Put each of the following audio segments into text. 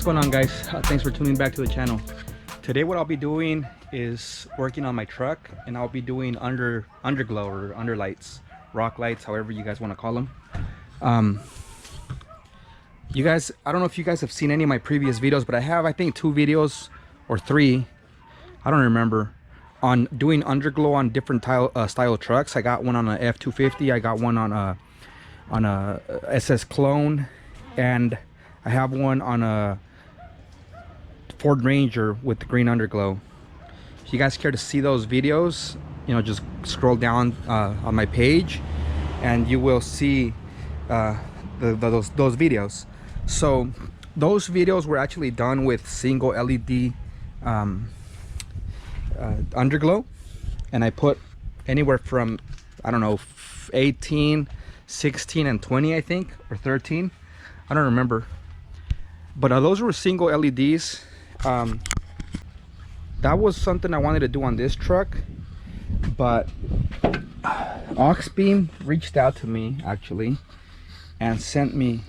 What's going on, guys? Thanks for tuning back to the channel. Today what I'll be doing is working on my truck, and I'll be doing underglow or underlights, rock lights, however you guys want to call them. You guys, I don't know if you guys have seen any of my previous videos, but I have, I think, 2 videos or 3, I don't remember, on doing underglow on different style trucks. I got one on a F250, I got one on a SS Clone, and I have one on a Ford Ranger with the green underglow. If you guys care to see those videos, you know, just scroll down on my page and you will see those videos. So those videos were actually done with single LED underglow, and I put anywhere from, I don't know, 18, 16 and 20, I think, or 13, I don't remember. But those were single LEDs. That was something I wanted to do on this truck, but Auxbeam reached out to me actually and sent me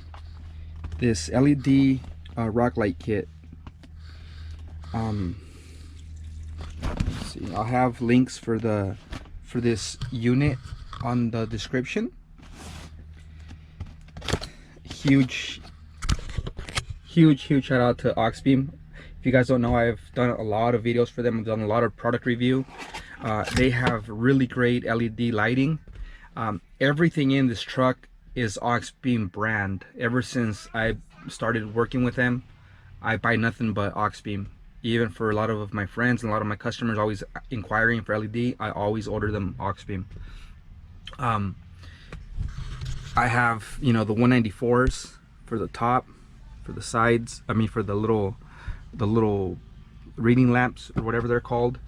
this LED rock light kit. Let's see, I'll have links for this unit on the description. Huge shout out to Auxbeam. If you guys don't know, I've done a lot of videos for them. I've done a lot of product review. They have really great LED lighting. Everything in this truck is Auxbeam brand. Ever since I started working with them, I buy nothing but Auxbeam. Even for a lot of my friends and a lot of my customers always inquiring for LED, I always order them Auxbeam. I have, you know, the 194s for the top, for the sides, I mean for the little reading lamps or whatever they're called.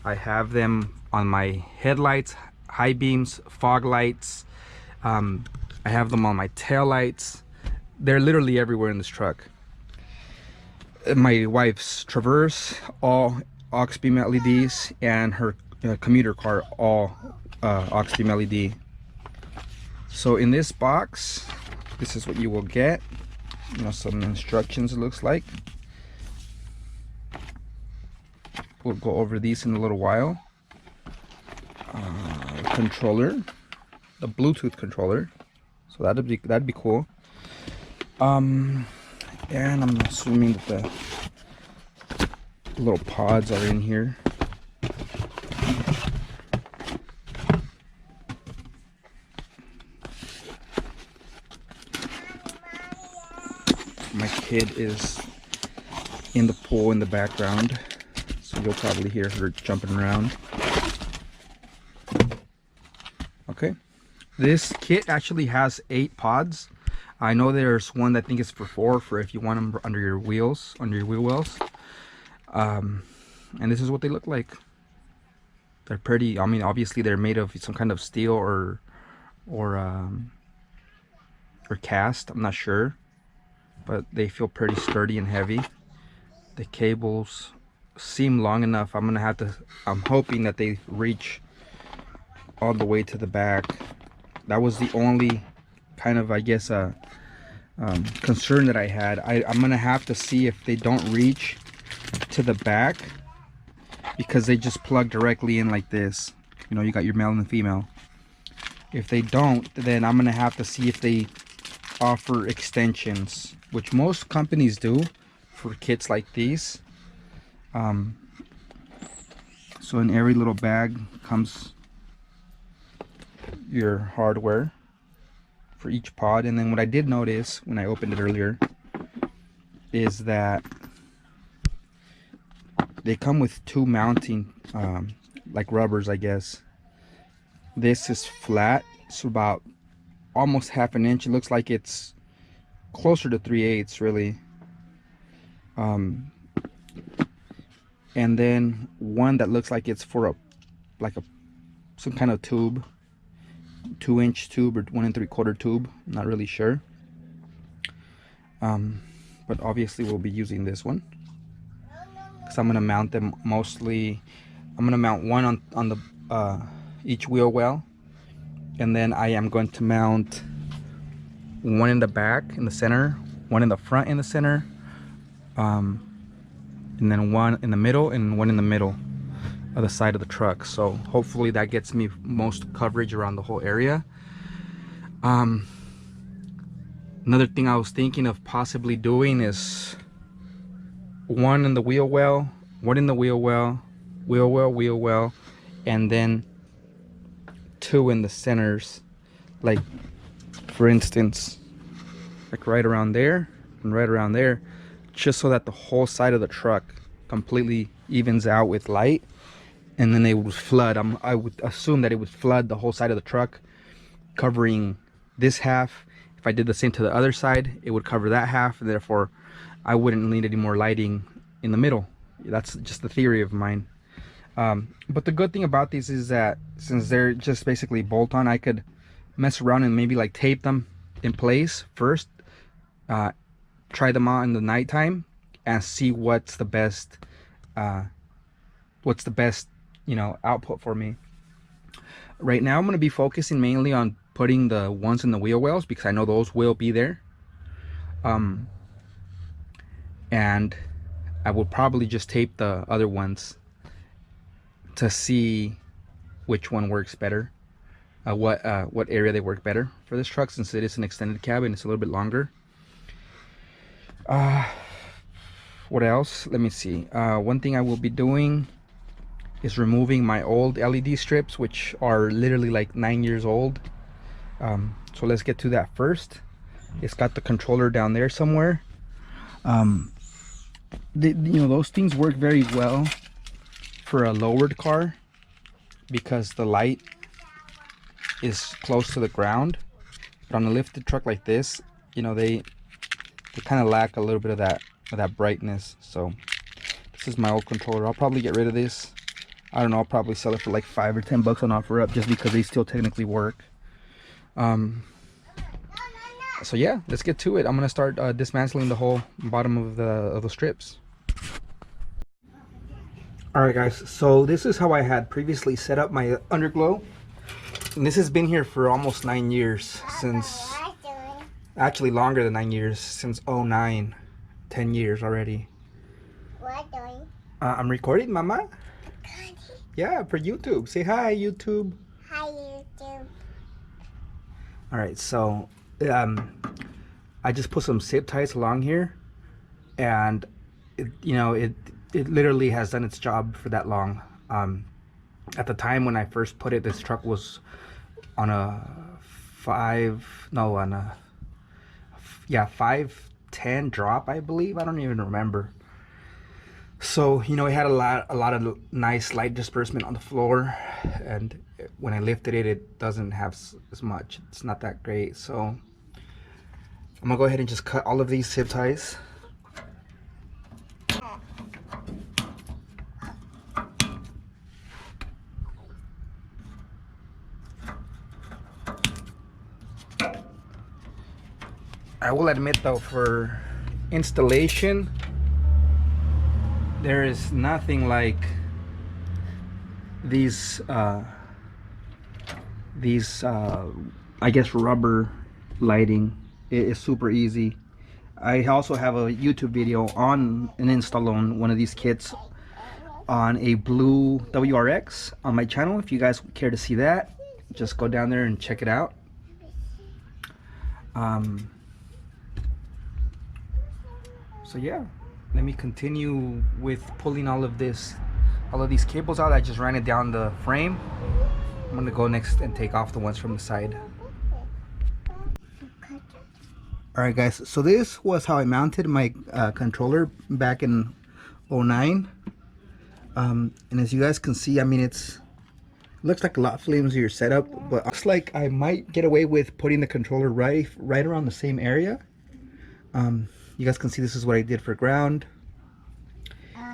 I have them on my headlights, high beams, fog lights. I have them on my tail lights. They're literally everywhere in this truck. My wife's Traverse, all Auxbeam LEDs, and her commuter car, all Auxbeam LED. So in this box, this is what you will get. You know, some instructions, it looks like. We'll go over these in a little while. Controller, the Bluetooth controller, so that'd be cool. And I'm assuming that the little pods are in here. My kid is in the pool in the background, so you'll probably hear her jumping around. Okay, this kit actually has 8 pods. I know there's one that I think is for 4, for if you want them under your wheels, under your wheel wells. And this is what they look like. They're pretty. I mean, obviously they're made of some kind of steel or cast. I'm not sure, but they feel pretty sturdy and heavy. The cables seem long enough. I'm hoping that they reach all the way to the back. That was the only kind of, I guess, concern that I had. I'm gonna have to see if they don't reach to the back, because they just plug directly in like this. You know, you got your male and the female. If they don't, then I'm gonna have to see if they offer extensions, which most companies do for kits like these. So in every little bag comes your hardware for each pod. And then what I did notice when I opened it earlier is that they come with 2 mounting like rubbers, I guess. This is flat, so about almost half an inch. It looks like it's closer to 3/8 really. And then one that looks like it's for some kind of tube, 2-inch tube or 1 3/4 tube. I'm not really sure. But obviously we'll be using this one, because I'm gonna mount them mostly. I'm gonna mount one on the each wheel well, and then I am going to mount one in the back in the center, one in the front in the center, and then one in the middle and one in the middle of the side of the truck. So hopefully that gets me most coverage around the whole area. Another thing I was thinking of possibly doing is one in the wheel well, one in the wheel well, wheel well, and then two in the centers, like for instance, like right around there and right around there, just so that the whole side of the truck completely evens out with light. And then they would flood. I would assume that it would flood the whole side of the truck, covering this half. If I did the same to the other side, it would cover that half, and therefore I wouldn't need any more lighting in the middle. That's just a theory of mine. But the good thing about these is that since they're just basically bolt-on, I could mess around and maybe like tape them in place first, try them out in the nighttime, and see what's the best you know, output for me. Right now I'm going to be focusing mainly on putting the ones in the wheel wells because I know those will be there. And I will probably just tape the other ones to see which one works better, what area they work better for this truck, since it is an extended cab and it's a little bit longer. What else? Let me see. One thing I will be doing is removing my old LED strips, which are literally like 9 years old. So let's get to that first. It's got the controller down there somewhere. You know, those things work very well for a lowered car because the light is close to the ground. But on a lifted truck like this, you know, they kind of lack a little bit of that brightness. So this is my old controller. I'll probably get rid of this. I don't know, I'll probably sell it for like $5 or $10 on OfferUp just because they still technically work. So yeah, let's get to it. I'm gonna start dismantling the whole bottom of the strips. Alright guys, so this is how I had previously set up my underglow. And this has been here for almost 9 years, since, actually longer than 9 years, since 09. 10 years already. What doing? I'm recording, Mama. Yeah, for YouTube. Say hi, YouTube. Hi, YouTube. All right, so I just put some zip ties along here, and it literally has done its job for that long. At the time when I first put it, this truck was on a 510 drop, I believe. I don't even remember. So, you know, it had a lot of nice light disbursement on the floor, and when I lifted it, it doesn't have as much. It's not that great. So I'm gonna go ahead and just cut all of these zip ties. I will admit though, for installation, there is nothing like these I guess rubber lighting. It is super easy. I also have a YouTube video on an install on one of these kits on a blue WRX on my channel. If you guys care to see that, just go down there and check it out. So yeah, let me continue with pulling all of these cables out. I just ran it down the frame. I'm gonna go next and take off the ones from the side. Alright guys, so this was how I mounted my controller back in 09. And as you guys can see, I mean, it looks like a lot flimsier setup, but it looks like I might get away with putting the controller right around the same area. You guys can see this is what I did for ground,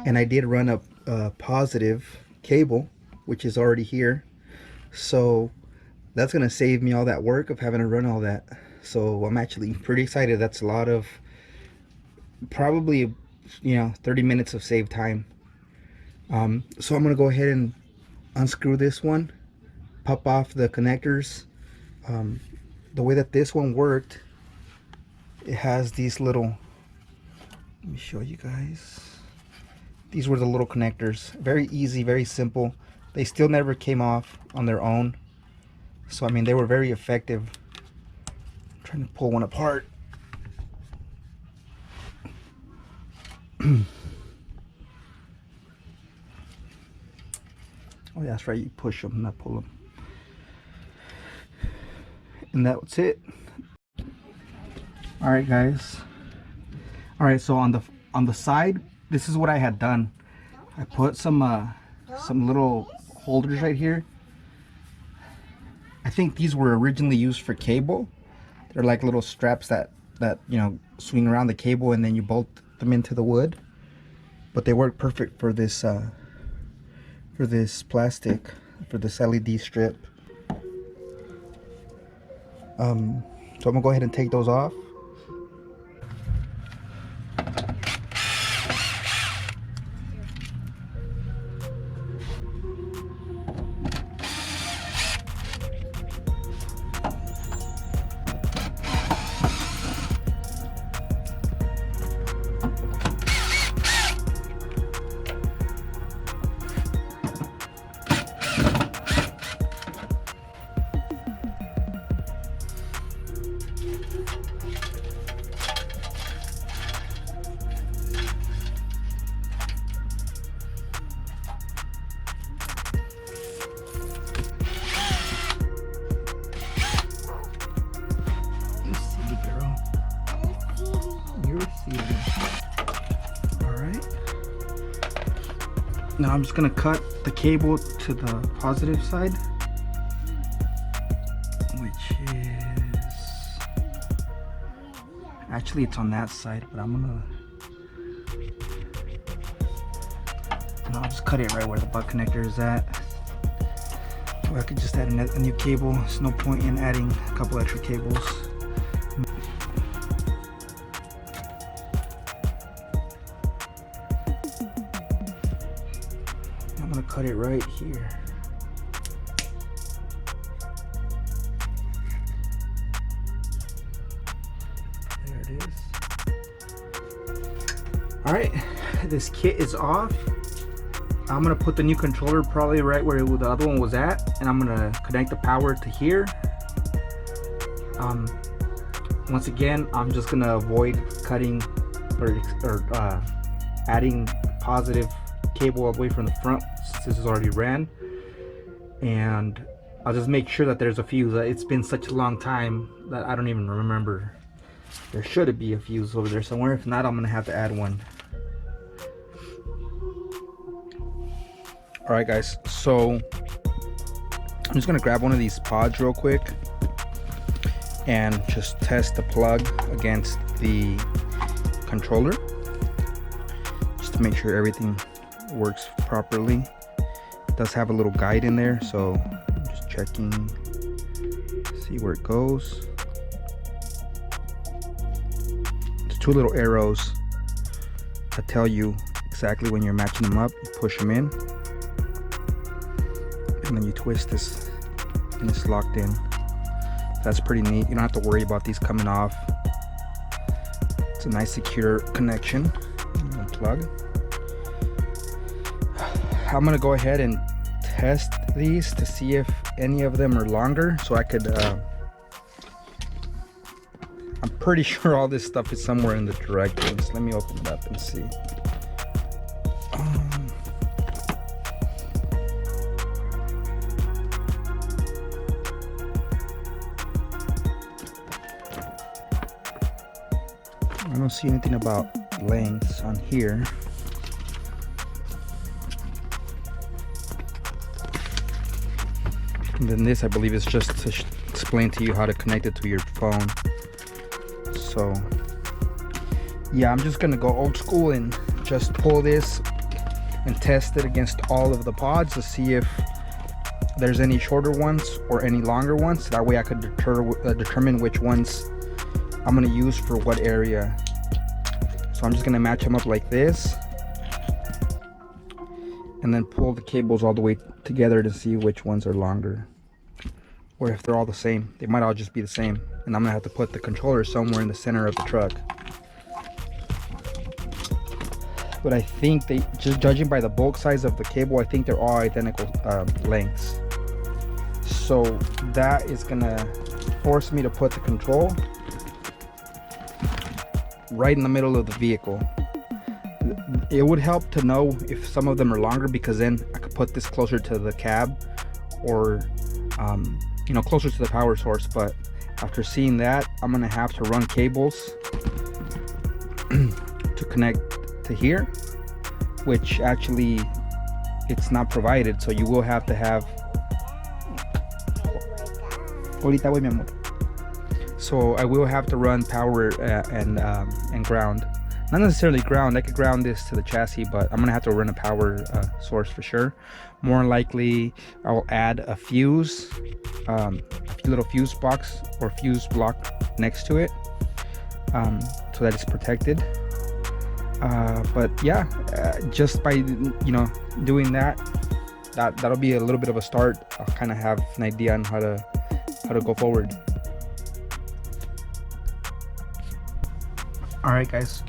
and I did run a positive cable, which is already here, so that's gonna save me all that work of having to run all that. So I'm actually pretty excited. That's a lot of, probably, you know, 30 minutes of saved time. So I'm gonna go ahead and unscrew this one, pop off the connectors. The way that this one worked, it has these little Let me show you guys. These were the little connectors. Very easy, very simple. They still never came off on their own. So, I mean, they were very effective. I'm trying to pull one apart. Oh, yeah, that's right. You push them, not pull them. And that's it. All right, guys. All right, so on the side, this is what I had done. I put some little holders right here. I think these were originally used for cable. They're like little straps that you know, swing around the cable and then you bolt them into the wood. But they work perfect for this plastic, for this LED strip. So I'm gonna go ahead and take those off. Now I'm just gonna cut the cable to the positive side, which is actually it's on that side, but I'll just cut it right where the butt connector is at. Or I could just add a new cable. There's no point in adding a couple extra cables. I'm gonna cut it right here. There it is. All right, this kit is off. I'm gonna put the new controller probably right where the other one was at, and I'm gonna connect the power to here. Once again, I'm just gonna avoid cutting or adding positive cable all the way from the front since this is already ran, and I'll just make sure that there's a fuse. It's been such a long time that I don't even remember. There should be a fuse over there somewhere. If not, I'm gonna have to add one. All right, guys, so I'm just gonna grab one of these pods real quick and just test the plug against the controller just to make sure everything works properly. It does have a little guide in there, so I'm just checking, see where it goes. It's two little arrows that tell you exactly when you're matching them up. You push them in, and then you twist this and it's locked in. That's pretty neat. You don't have to worry about these coming off. It's a nice secure connection and plug. I'm gonna go ahead and test these to see if any of them are longer, so I could I'm pretty sure all this stuff is somewhere in the directions. Let me open it up and see. I don't see anything about lengths on here. And then this, I believe, is just to explain to you how to connect it to your phone. So yeah, I'm just gonna go old school and just pull this and test it against all of the pods to see if there's any shorter ones or any longer ones. That way I could determine which ones I'm gonna use for what area. So I'm just gonna match them up like this and then pull the cables all the way together to see which ones are longer, or if they're all the same. They might all just be the same, and I'm gonna have to put the controller somewhere in the center of the truck. but I think they, just judging by the bulk size of the cable, I think they're all identical lengths. So that is gonna force me to put the control right in the middle of the vehicle. It would help to know if some of them are longer, because then I could put this closer to the cab, or you know, closer to the power source. But after seeing that, I'm gonna have to run cables to connect to here, which actually it's not provided, so you will have to have. So I will have to run power and ground. Not necessarily ground, I could ground this to the chassis, but I'm gonna have to run a power source for sure. More likely I'll add a fuse, a little fuse box or fuse block next to it, so that it's protected. But yeah, just by, you know, doing that'll be a little bit of a start. I'll kind of have an idea on how to go forward. All right, guys.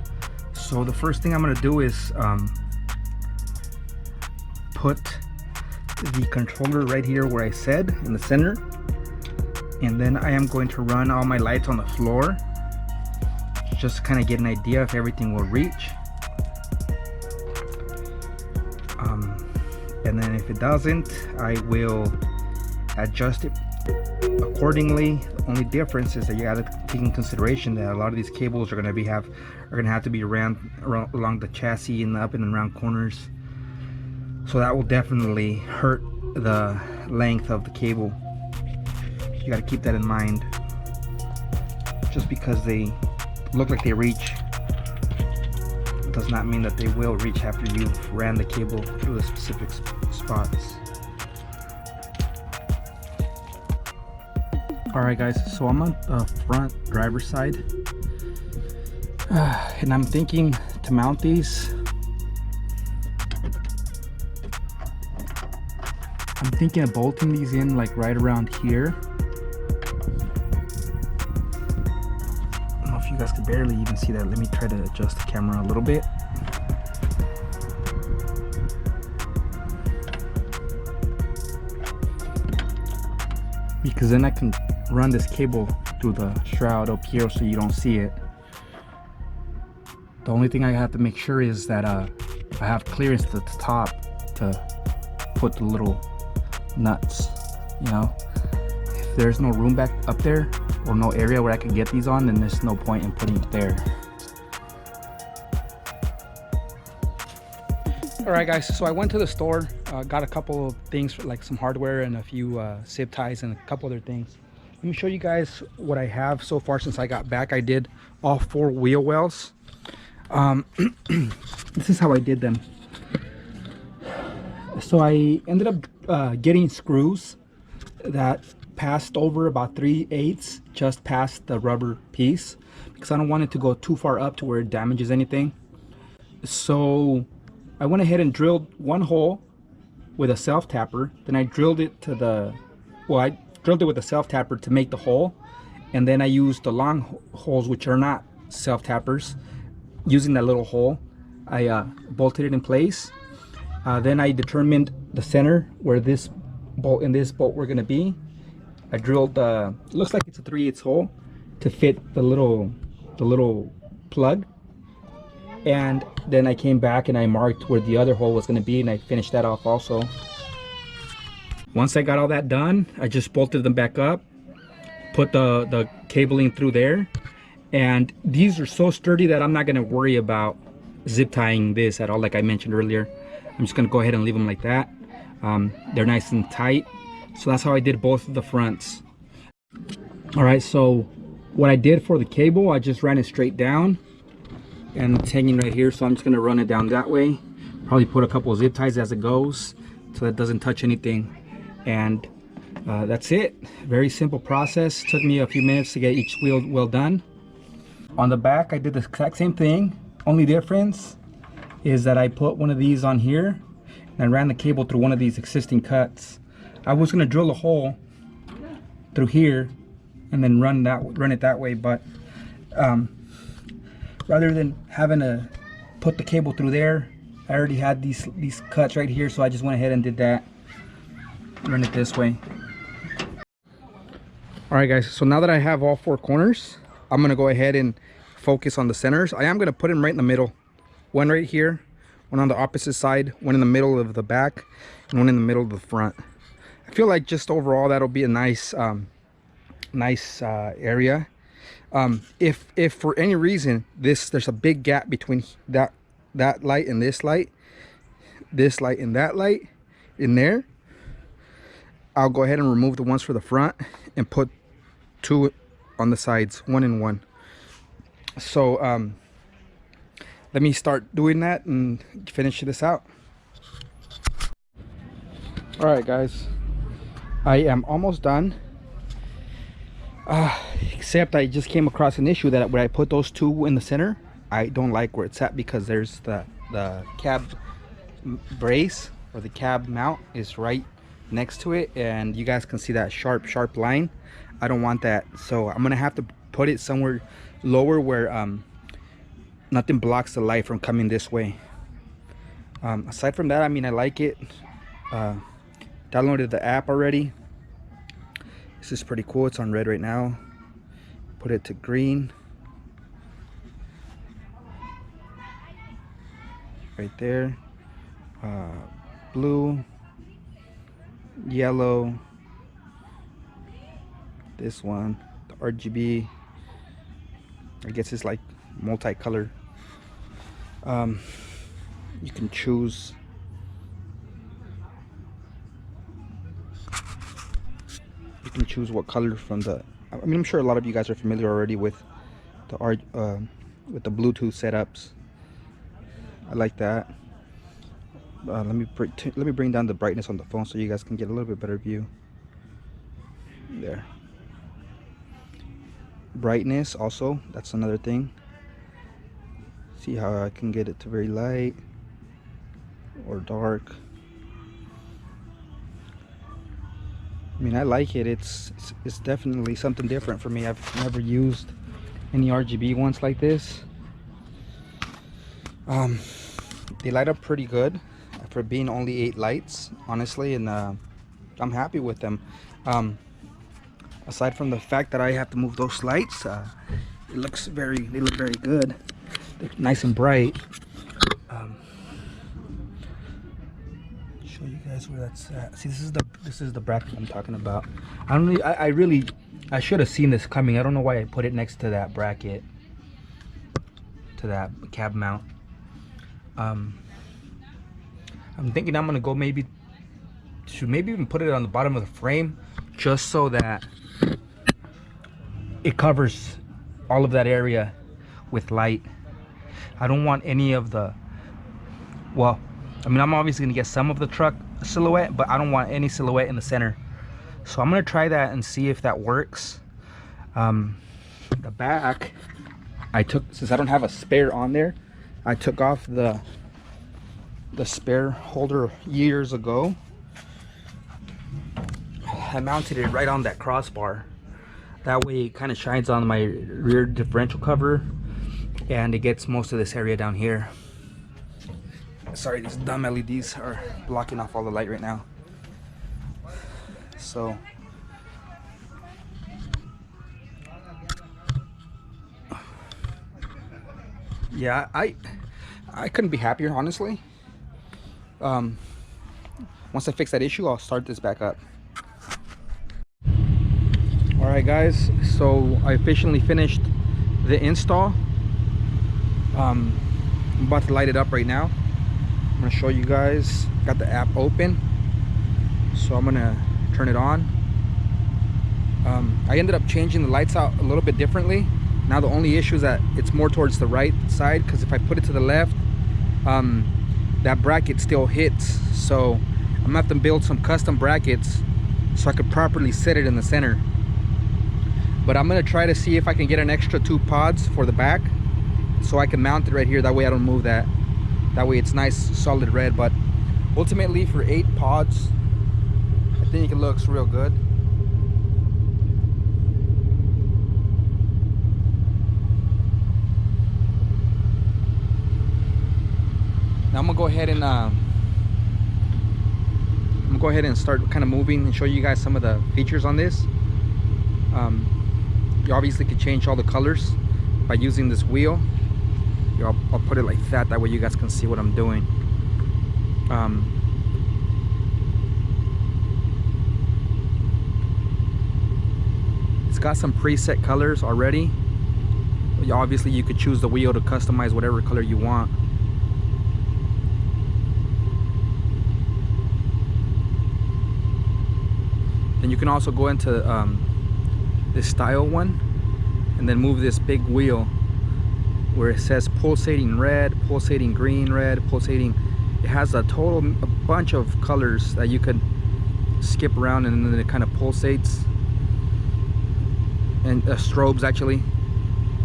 So the first thing I'm gonna do is put the controller right here where I said, in the center, and then I am going to run all my lights on the floor, just to kind of get an idea if everything will reach. And then if it doesn't, I will adjust it accordingly. The only difference is that you gotta take in consideration that a lot of these cables are gonna have to be ran along the chassis and the up and around corners. So that will definitely hurt the length of the cable. You gotta keep that in mind. Just because they look like they reach does not mean that they will reach after you've ran the cable through the specific spots. Alright guys, so I'm on the front driver's side, and I'm thinking to mount these. I'm thinking of bolting these in like right around here. I don't know if you guys can barely even see that. Let me try to adjust the camera a little bit. Because then I can run this cable through the shroud up here so you don't see it. The only thing I have to make sure is that I have clearance at the top to put the little nuts. You know, if there's no room back up there or no area where I can get these on, then there's no point in putting it there. Alright guys, so I went to the store, got a couple of things for, like some hardware and a few zip ties and a couple other things. Let me show you guys what I have so far since I got back. I did all 4 wheel wells. This is how I did them. So I ended up getting screws that passed over about 3/8 just past the rubber piece, because I don't want it to go too far up to where it damages anything. So I went ahead and drilled one hole with a self tapper. Then I drilled it to the, well, I drilled it with a self tapper to make the hole, and then I used the long holes, which are not self tappers. Using that little hole, I bolted it in place. Then I determined the center where this bolt and this bolt were going to be. I drilled looks like it's a 3/8 hole to fit the little plug, and then I came back and I marked where the other hole was going to be, and I finished that off also. Once I got all that done, I just bolted them back up, put the cabling through there, and these are so sturdy that I'm not going to worry about zip tying this at all. Like I mentioned earlier, I'm just going to go ahead and leave them like that. They're nice and tight. So that's how I did both of the fronts. All right, so what I did for the cable, I just ran it straight down, and it's hanging right here, so I'm just going to run it down that way. Probably put a couple of zip ties as it goes so that it doesn't touch anything. And that's it. Very simple process. Took me a few minutes to get each wheel well done. On the back, I did the exact same thing. Only difference is that I put one of these on here and I ran the cable through one of these existing cuts. I was going to drill a hole through here and then run it that way, but rather than having to put the cable through there I already had these cuts right here, so I just went ahead and did that. Run it this way. All right, guys, so now that I have all 4 corners, I'm gonna go ahead and focus on the centers. I am gonna put them right in the middle. One right here, one on the opposite side, one in the middle of the back, and one in the middle of the front. I feel like just overall that'll be a nice area. If for any reason there's a big gap between that light and this light and that light in there, I'll go ahead and remove the ones for the front and put 2 on the sides, 1 and 1. So let me start doing that and finish this out. All right, guys, I am almost done. Except I just came across an issue that when I put those 2 in the center, I don't like where it's at, because there's the cab brace, or the cab mount is right next to it, and you guys can see that sharp line. I don't want that, so I'm gonna have to put it somewhere lower where nothing blocks the light from coming this way. Aside from that, I mean, I like it. Downloaded the app already. This is pretty cool. It's on red right now. Put it to green. Right there. Blue. Yellow. This one. The RGB. I guess it's like multicolor. You can choose. You can choose what color from the. I mean, I'm sure a lot of you guys are familiar already with the Bluetooth setups. I like that. Let me bring down the brightness on the phone so you guys can get a little bit better view. There. Brightness also, that's another thing. See how I can get it to very light or dark. I mean, I like it. It's definitely something different for me. I've never used any RGB ones like this. They light up pretty good for being only 8 lights, honestly, and I'm happy with them. Aside from the fact that I have to move those lights, they look very good. They're nice and bright. Show you guys where that's at. See, this is the bracket I'm talking about. I should have seen this coming. I don't know why I put it next to that bracket, to that cab mount. I'm thinking I'm gonna go maybe even put it on the bottom of the frame, just so that it covers all of that area with light. I don't want any of the, well, I mean, I'm obviously gonna get some of the truck silhouette, but I don't want any silhouette in the center. So I'm gonna try that and see if that works. The back, since I don't have a spare on there, I took off the spare holder years ago. I mounted it right on that crossbar. That way it kind of shines on my rear differential cover, and it gets most of this area down here. Sorry, these dumb LEDs are blocking off all the light right now. So yeah, I couldn't be happier, honestly. Once I fix that issue, I'll start this back up. All right, guys, so I officially finished the install. I'm about to light it up right now. I'm gonna show you guys. Got the app open, so I'm gonna turn it on. I ended up changing the lights out a little bit differently. Now the only issue is that it's more towards the right side, because if I put it to the left, that bracket still hits. So I'm gonna have to build some custom brackets so I could properly set it in the center. But I'm gonna try to see if I can get an extra 2 pods for the back, so I can mount it right here. That way I don't move that. That way it's nice solid red. But ultimately, for 8 pods, I think it looks real good. Now I'm gonna go ahead and start kind of moving and show you guys some of the features on this. You obviously can change all the colors by using this wheel. Here, I'll put it like that way you guys can see what I'm doing. It's got some preset colors already. Obviously you could choose the wheel to customize whatever color you want. Then you can also go into this style one and then move this big wheel where it says pulsating red, pulsating green, red, pulsating. It has a bunch of colors that you could skip around, and then it kind of pulsates, and strobes actually,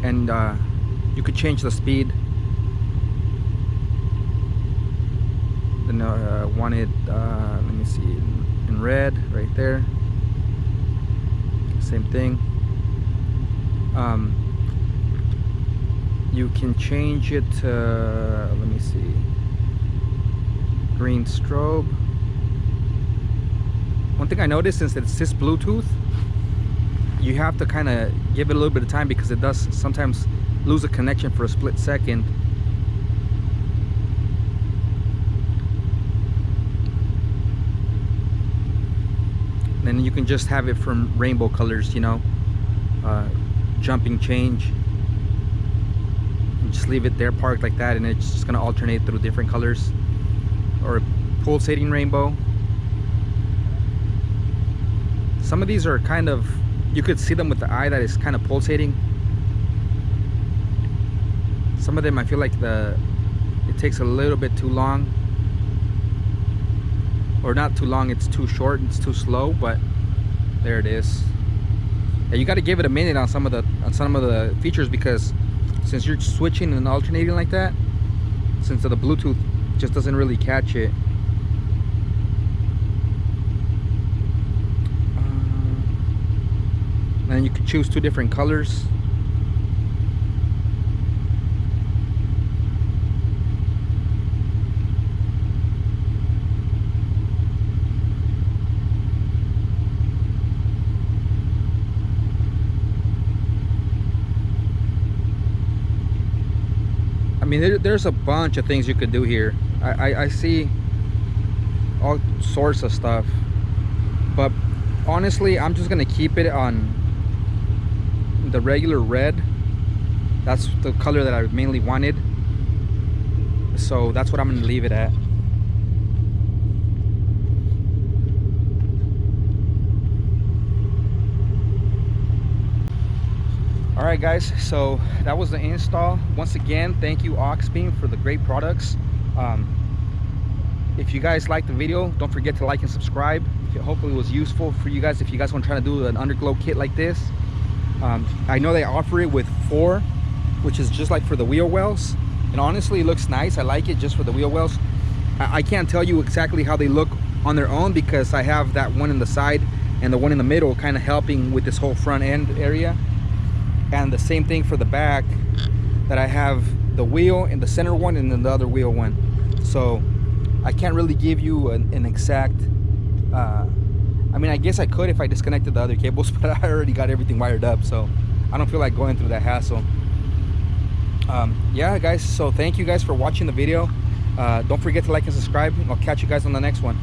and you could change the speed. Then want it, let me see, in red right there. Same thing. You can change it to, let me see, green strobe. One thing I noticed, since it's this Bluetooth, you have to kind of give it a little bit of time because it does sometimes lose a connection for a split second. Then you can just have it from rainbow colors, you know, jumping change. You just leave it there parked like that, and it's just gonna alternate through different colors. Or pulsating rainbow. Some of these are kind of, you could see them with the eye that is kind of pulsating. Some of them I feel like it takes a little bit too long. Or not too long, it's too short, it's too slow, but there it is. Yeah, you got to give it a minute on some of the features, because since you're switching and alternating like that, since the Bluetooth just doesn't really catch it. And you can choose 2 different colors. I mean, there's a bunch of things you could do here. I see all sorts of stuff, but honestly, I'm just gonna keep it on the regular red. That's the color that I mainly wanted, so that's what I'm gonna leave it at. Alright guys, so that was the install. Once again, thank you Auxbeam for the great products. If you guys liked the video, don't forget to like and subscribe. Hopefully it was useful for you guys if you guys want to try to do an underglow kit like this. I know they offer it with 4, which is just like for the wheel wells, and honestly it looks nice. I like it just for the wheel wells. I can't tell you exactly how they look on their own, because I have that one in the side and the one in the middle kind of helping with this whole front end area. And the same thing for the back, that I have the wheel in the center one and then the other wheel one. So I can't really give you an exact, I mean, I guess I could if I disconnected the other cables, but I already got everything wired up, so I don't feel like going through that hassle. Yeah guys, so thank you guys for watching the video. Don't forget to like and subscribe. I'll catch you guys on the next one.